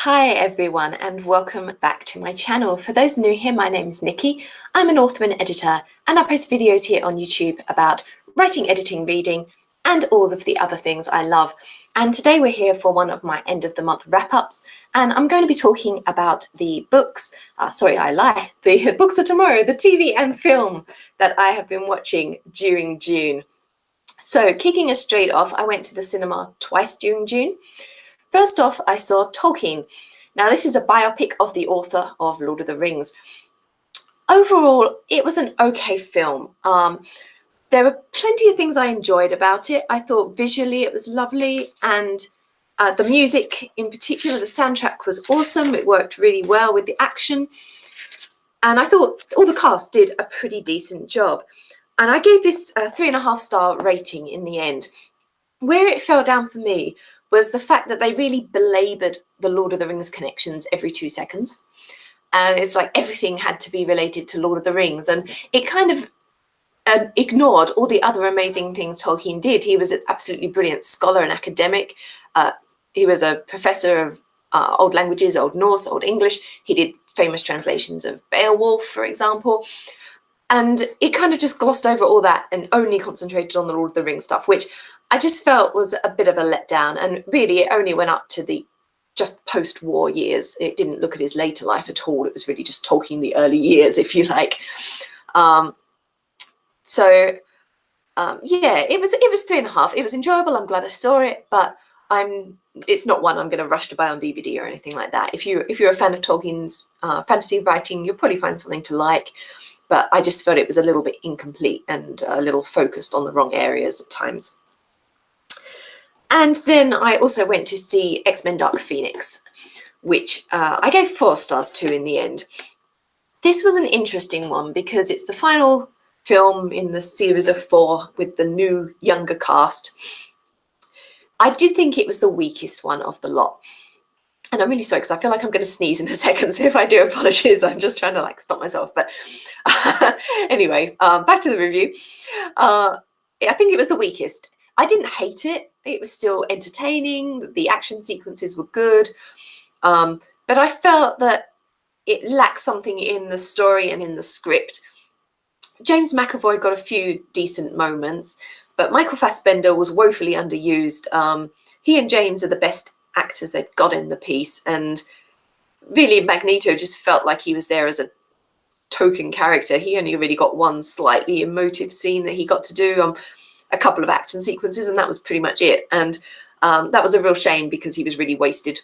Hi everyone and welcome back to my channel. For those new here, my name is Nicki. I'm an author and editor and I post videos here on YouTube about writing, editing, reading and all of the other things I love. And today we're here for one of my end of the month wrap-ups and I'm going to be talking about the books, the books of tomorrow, the TV and film that I have been watching during June. So kicking us straight off, I went to the cinema twice during June. First off, I saw Tolkien. Now, this is a biopic of the author of Lord of the Rings. Overall, it was an okay film. There were plenty of things I enjoyed about it. I thought visually it was lovely, and the music in particular, the soundtrack was awesome. It worked really well with the action. And I thought all the cast did a pretty decent job. And I gave this a 3.5-star rating in the end. Where it fell down for me was the fact that they really belaboured the Lord of the Rings connections every 2 seconds. And it's like everything had to be related to Lord of the Rings. And it kind of ignored all the other amazing things Tolkien did. He was an absolutely brilliant scholar and academic. He was a professor of old languages, Old Norse, Old English. He did famous translations of Beowulf, for example. And it kind of just glossed over all that and only concentrated on the Lord of the Rings stuff, which I just felt was a bit of a letdown. And really, it only went up to the just post-war years. It didn't look at his later life at all. It was really just talking the early years, if you like. Yeah, it was 3.5. It was enjoyable. I'm glad I saw it, but it's not one I'm going to rush to buy on DVD or anything like that. If you're a fan of Tolkien's fantasy writing, you'll probably find something to like. But I just felt it was a little bit incomplete and a little focused on the wrong areas at times. And then I also went to see X-Men Dark Phoenix, which I gave 4 stars to in the end. This was an interesting one because it's the final film in the series of 4 with the new, younger cast. I did think it was the weakest one of the lot. And I'm really sorry because I feel like I'm going to sneeze in a second. So if I do, apologies. I'm just trying to stop myself. But anyway, back to the review. I think it was the weakest. I didn't hate it. It was still entertaining. The action sequences were good. But I felt that it lacked something in the story and in the script. James McAvoy got a few decent moments, but Michael Fassbender was woefully underused. He and James are the best actors they've got in the piece. And really, Magneto just felt like he was there as a token character. He only really got one slightly emotive scene that he got to do. A couple of action sequences, and that was pretty much it. And that was a real shame because he was really wasted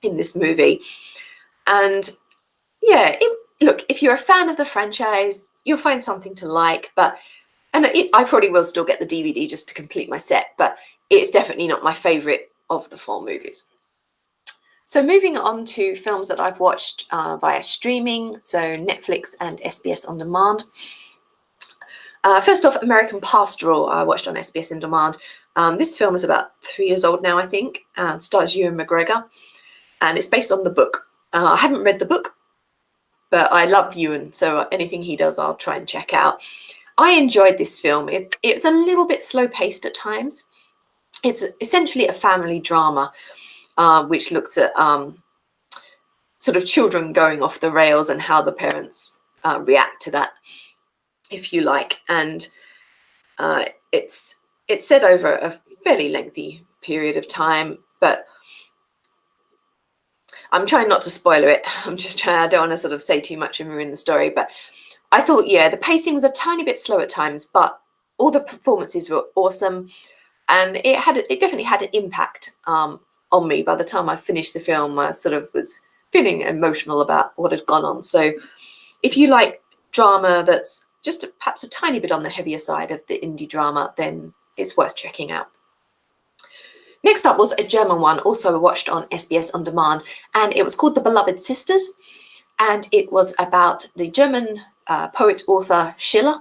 in this movie. And yeah, look, if you're a fan of the franchise, you'll find something to like. I probably will still get the DVD just to complete my set, but it's definitely not my favourite of the 4 movies. So moving on to films that I've watched via streaming, so Netflix and SBS On Demand. First off, American Pastoral, I watched on SBS On Demand. This film is about 3 years old now, I think, and stars Ewan McGregor, and it's based on the book. I haven't read the book, but I love Ewan, so anything he does, I'll try and check out. I enjoyed this film. It's a little bit slow-paced at times. It's essentially a family drama, which looks at sort of children going off the rails and how the parents react to that, if you like. And it's set over a fairly lengthy period of time, but I'm trying not to spoiler it. I don't want to sort of say too much and ruin the story, but I thought, yeah, the pacing was a tiny bit slow at times, but all the performances were awesome. And it definitely had an impact on me. By the time I finished the film, I sort of was feeling emotional about what had gone on. So if you like drama that's just perhaps a tiny bit on the heavier side of the indie drama, then it's worth checking out. Next up was a German one, also watched on SBS On Demand, and it was called The Beloved Sisters, and it was about the German poet-author Schiller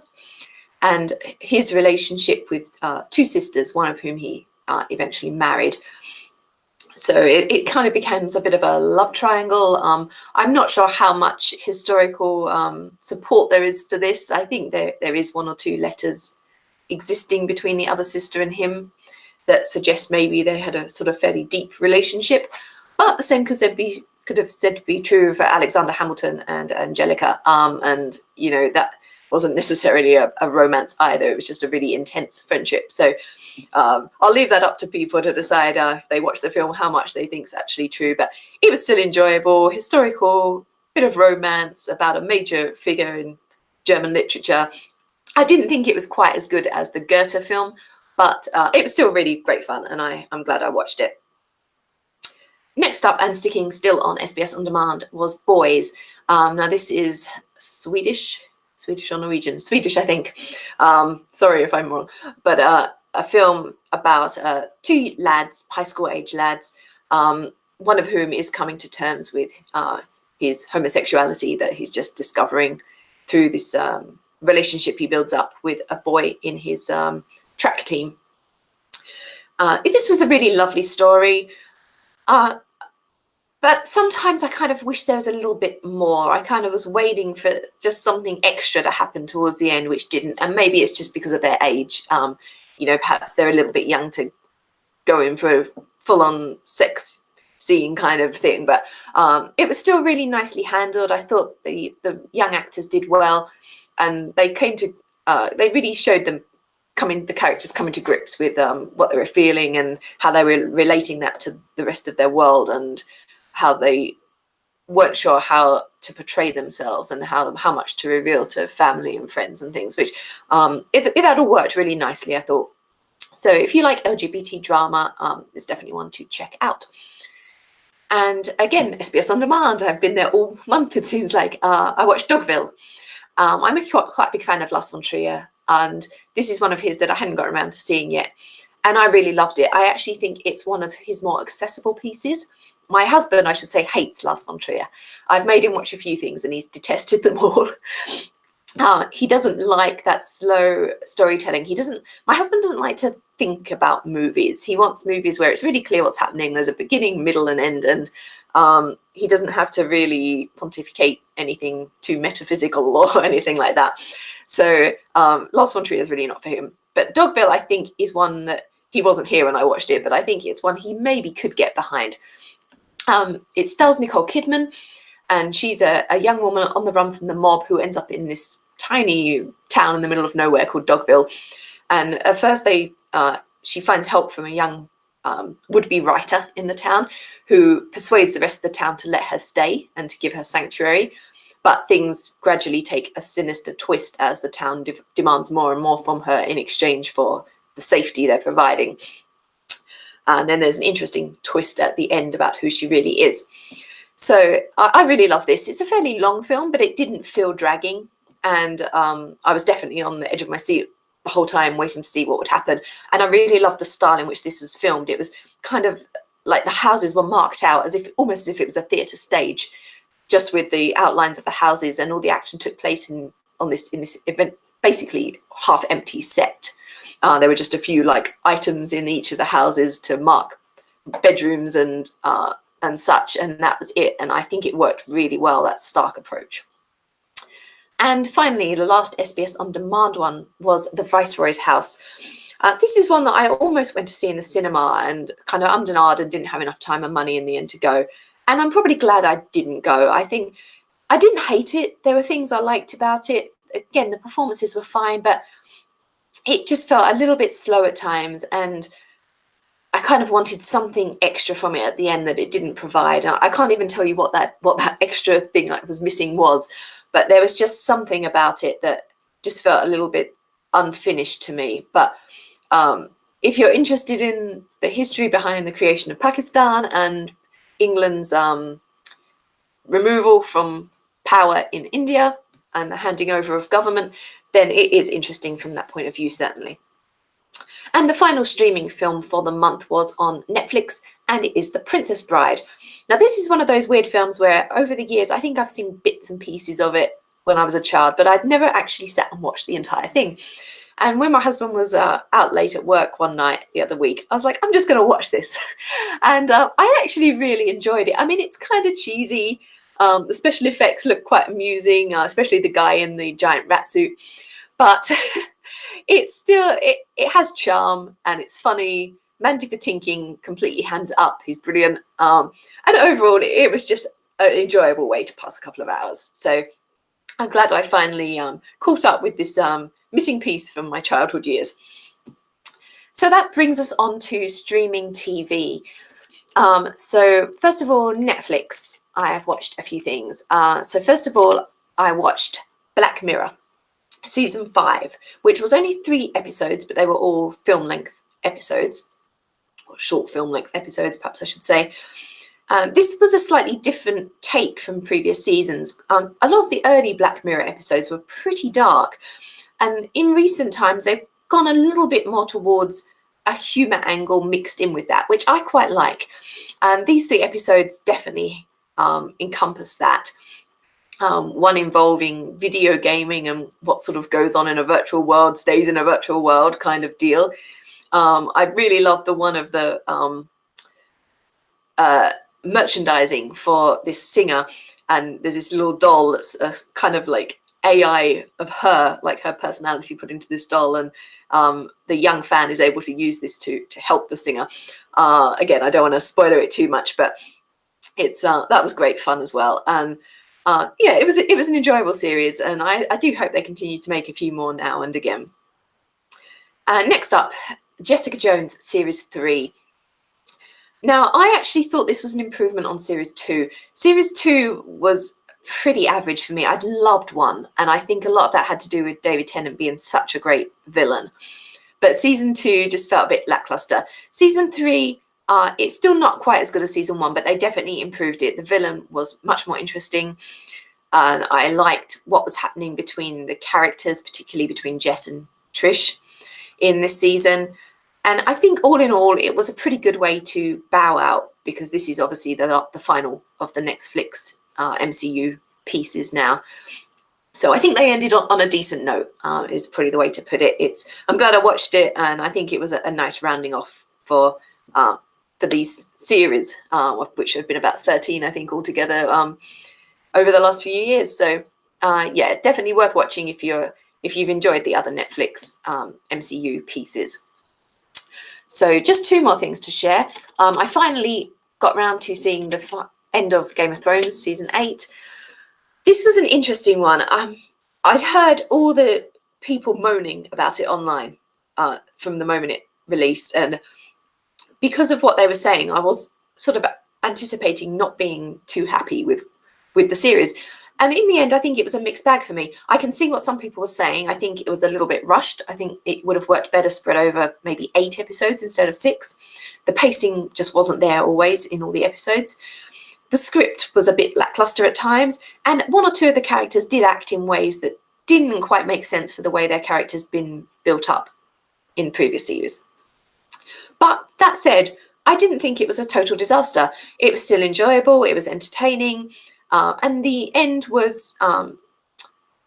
and his relationship with 2 sisters, one of whom he eventually married. So it kind of becomes a bit of a love triangle. I'm not sure how much historical support there is to this. I think there is 1 or 2 letters existing between the other sister and him that suggest maybe they had a sort of fairly deep relationship. But the same could have said to be true for Alexander Hamilton and Angelica. And, you know, that wasn't necessarily a romance either. It was just a really intense friendship. So I'll leave that up to people to decide if they watch the film how much they think is actually true. But it was still enjoyable, historical, bit of romance about a major figure in German literature. I didn't think it was quite as good as the Goethe film, but it was still really great fun, and I'm glad I watched it. Next up, and sticking still on SBS On Demand, was Boys. Now this is Swedish or Norwegian? Swedish, I think. Sorry if I'm wrong. But a film about two lads, high school age lads, one of whom is coming to terms with his homosexuality that he's just discovering through this relationship he builds up with a boy in his track team. This was a really lovely story. But sometimes I kind of wish there was a little bit more. I kind of was waiting for just something extra to happen towards the end, which didn't. And maybe it's just because of their age. You know, perhaps they're a little bit young to go in for a full-on sex scene kind of thing. But it was still really nicely handled. I thought the young actors did well. And they they really showed them the characters coming to grips with what they were feeling and how they were relating that to the rest of their world, and how they weren't sure how to portray themselves and how much to reveal to family and friends and things, which it had all worked really nicely, I thought. So if you like LGBT drama, it's definitely one to check out. And again, SBS On Demand, I've been there all month, it seems like. I watched Dogville. I'm quite a big fan of Lars von Trier, and this is one of his that I hadn't got around to seeing yet. And I really loved it. I actually think it's one of his more accessible pieces. My husband, I should say, hates Lars von Trier. I've made him watch a few things and he's detested them all. He doesn't like that slow storytelling. My husband doesn't like to think about movies. He wants movies where it's really clear what's happening. There's a beginning, middle, and end. And he doesn't have to really pontificate anything too metaphysical or anything like that. So Lars von Trier is really not for him. But Dogville, I think, is one that he wasn't here when I watched it, but I think it's one he maybe could get behind. It stars Nicole Kidman, and she's a young woman on the run from the mob who ends up in this tiny town in the middle of nowhere called Dogville. And at first she finds help from a young would-be writer in the town who persuades the rest of the town to let her stay and to give her sanctuary. But things gradually take a sinister twist as the town demands more and more from her in exchange for the safety they're providing. And then there's an interesting twist at the end about who she really is. So I really love this. It's a fairly long film, but it didn't feel dragging. And I was definitely on the edge of my seat the whole time waiting to see what would happen. And I really loved the style in which this was filmed. It was kind of like the houses were marked out almost as if it was a theatre stage, just with the outlines of the houses, and all the action took place in this event, basically half empty set. There were just a few items in each of the houses to mark bedrooms and such, and that was it. And I think it worked really well, that stark approach. And finally, the last SBS On Demand one was The Viceroy's House. This is one that I almost went to see in the cinema and kind of ummed and didn't have enough time and money in the end to go. And I'm probably glad I didn't go. I think I didn't hate it. There were things I liked about it. Again, the performances were fine, but it just felt a little bit slow at times, and I kind of wanted something extra from it at the end that it didn't provide. And I can't even tell you what that extra thing I was missing was, but there was just something about it that just felt a little bit unfinished to me. But if you're interested in the history behind the creation of Pakistan and England's removal from power in India and the handing over of government, then it is interesting from that point of view, certainly. And the final streaming film for the month was on Netflix, and it is The Princess Bride. Now, this is one of those weird films where over the years, I think I've seen bits and pieces of it when I was a child, but I'd never actually sat and watched the entire thing. And when my husband was out late at work one night the other week, I was like, I'm just going to watch this. And I actually really enjoyed it. I mean, it's kind of cheesy. The special effects look quite amusing, especially the guy in the giant rat suit. But it's still, it has charm and it's funny. Mandy Patinkin completely hands up. He's brilliant. And overall, it was just an enjoyable way to pass a couple of hours. So I'm glad I finally caught up with this missing piece from my childhood years. So that brings us on to streaming TV. So first of all, Netflix. I have watched a few things. So first of all, I watched Black Mirror, season 5, which was only 3 episodes, but they were all film-length episodes, or short film-length episodes, perhaps I should say. This was a slightly different take from previous seasons. A lot of the early Black Mirror episodes were pretty dark, and in recent times they've gone a little bit more towards a humour angle mixed in with that, which I quite like. And these 3 episodes definitely encompass that. One involving video gaming and what sort of goes on in a virtual world stays in a virtual world kind of deal. I really love the one of the merchandising for this singer, and there's this little doll that's a kind of like AI of her, like her personality put into this doll, and the young fan is able to use this to help the singer. Again, I don't want to spoiler it too much, but it's that was great fun as well. And yeah, it was an enjoyable series, and I do hope they continue to make a few more now and again. Next up, Jessica Jones series 3. Now, I actually thought this was an improvement on series 2. Series 2 was pretty average for me. I'd loved 1, and I think a lot of that had to do with David Tennant being such a great villain. But season 2 just felt a bit lackluster. Season 3, it's still not quite as good as season 1, but they definitely improved it. The villain was much more interesting, and I liked what was happening between the characters, particularly between Jess and Trish in this season. And I think all in all, it was a pretty good way to bow out, because this is obviously the final of the Netflix MCU pieces now. So I think they ended on a decent note, is probably the way to put it. I'm glad I watched it, and I think it was a nice rounding off for these series, which have been about 13, I think, altogether over the last few years. So yeah, definitely worth watching if you've enjoyed the other Netflix MCU pieces. So just 2 more things to share. I finally got round to seeing the end of Game of Thrones season 8. This was an interesting one. I'd heard all the people moaning about it online from the moment it released, and because of what they were saying, I was sort of anticipating not being too happy with the series. And in the end, I think it was a mixed bag for me. I can see what some people were saying. I think it was a little bit rushed. I think it would have worked better spread over maybe 8 episodes instead of 6. The pacing just wasn't there always in all the episodes. The script was a bit lackluster at times, and 1 or 2 of the characters did act in ways that didn't quite make sense for the way their characters been built up in previous series. But that said, I didn't think it was a total disaster. It was still enjoyable, it was entertaining, and the end was, on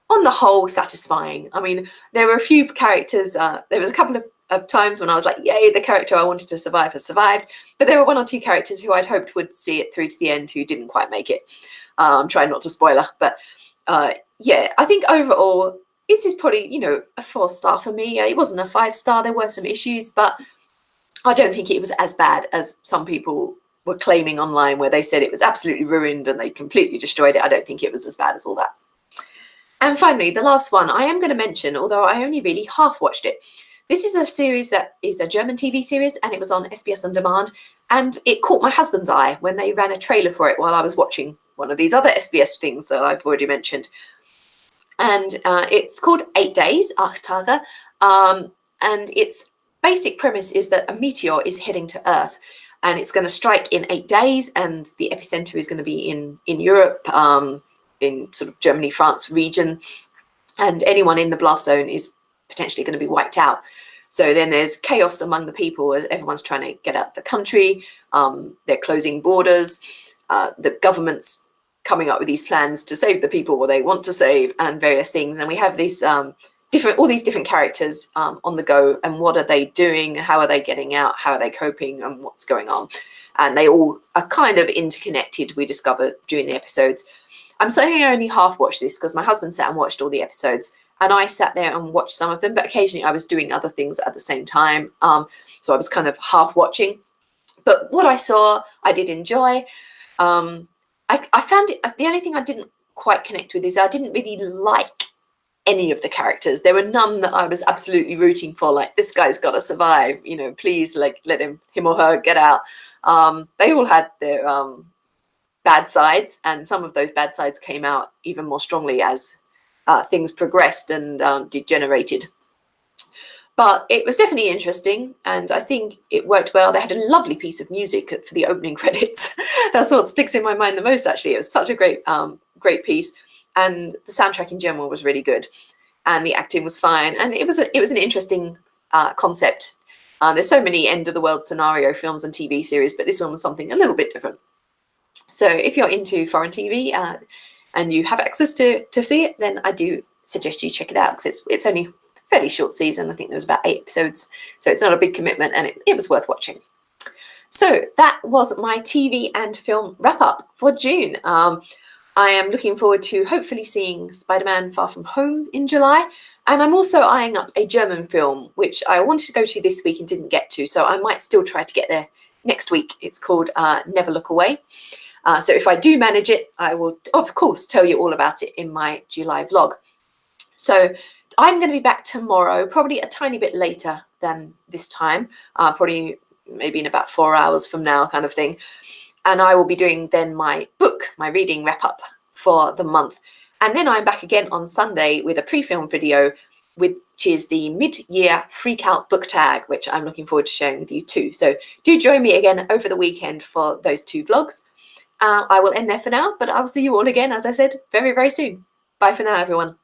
the whole, satisfying. I mean, there were a few characters, there was a couple of times when I was like, yay, the character I wanted to survive has survived, but there were 1 or 2 characters who I'd hoped would see it through to the end who didn't quite make it. I'm trying not to spoiler, but yeah, I think overall, this is probably, a 4-star for me. It wasn't a 5-star, there were some issues, but I don't think it was as bad as some people were claiming online, where they said it was absolutely ruined and they completely destroyed it. I don't think it was as bad as all that. And finally, the last one I am going to mention, although I only really half watched it. This is a series that is a German TV series, and it was on SBS On Demand, and it caught my husband's eye when they ran a trailer for it while I was watching one of these other SBS things that I've already mentioned. And it's called 8 Days, 8 Tage, and its basic premise is that a meteor is heading to Earth, and it's going to strike in 8 days, and the epicenter is going to be in Europe, in sort of Germany, France region, and anyone in the blast zone is potentially going to be wiped out. So then there's chaos among the people as everyone's trying to get out of the country. They're closing borders. The government's coming up with these plans to save the people they want to save, and various things. And we have these all these different characters on the go, and what are they doing? How are they getting out? How are they coping? And what's going on? And they all are kind of interconnected, we discover during the episodes. I'm saying I only half watched this because my husband sat and watched all the episodes, and I sat there and watched some of them, but occasionally I was doing other things at the same time. So I was kind of half watching. But what I saw, I did enjoy. I found it, the only thing I didn't quite connect with is I didn't really like any of the characters. There were none that I was absolutely rooting for, like, this guy's got to survive, you know, please, like, let him or her get out. They all had their bad sides, and some of those bad sides came out even more strongly as things progressed and degenerated. But it was definitely interesting, and I think it worked well. They had a lovely piece of music for the opening credits. That's what sticks in my mind the most, actually. It was such a great piece, and the soundtrack in general was really good, and the acting was fine, and it was an interesting concept. There's so many end of the world scenario films and TV series, but this one was something a little bit different. So if you're into foreign TV and you have access to see it, then I do suggest you check it out, because it's only a fairly short season. I think there was about 8 episodes, so it's not a big commitment, and it was worth watching. So that was my TV and film wrap up for June. I am looking forward to hopefully seeing Spider-Man Far From Home in July. And I'm also eyeing up a German film, which I wanted to go to this week and didn't get to. So I might still try to get there next week. It's called Never Look Away. So if I do manage it, I will, of course, tell you all about it in my July vlog. So I'm going to be back tomorrow, probably a tiny bit later than this time, probably maybe in about 4 hours from now kind of thing. And I will be doing then my reading wrap up for the month. And then I'm back again on Sunday with a pre-film video, which is the mid-year freak out book tag, which I'm looking forward to sharing with you too. So do join me again over the weekend for those 2 vlogs. I will end there for now, but I'll see you all again, as I said, very, very soon. Bye for now, everyone.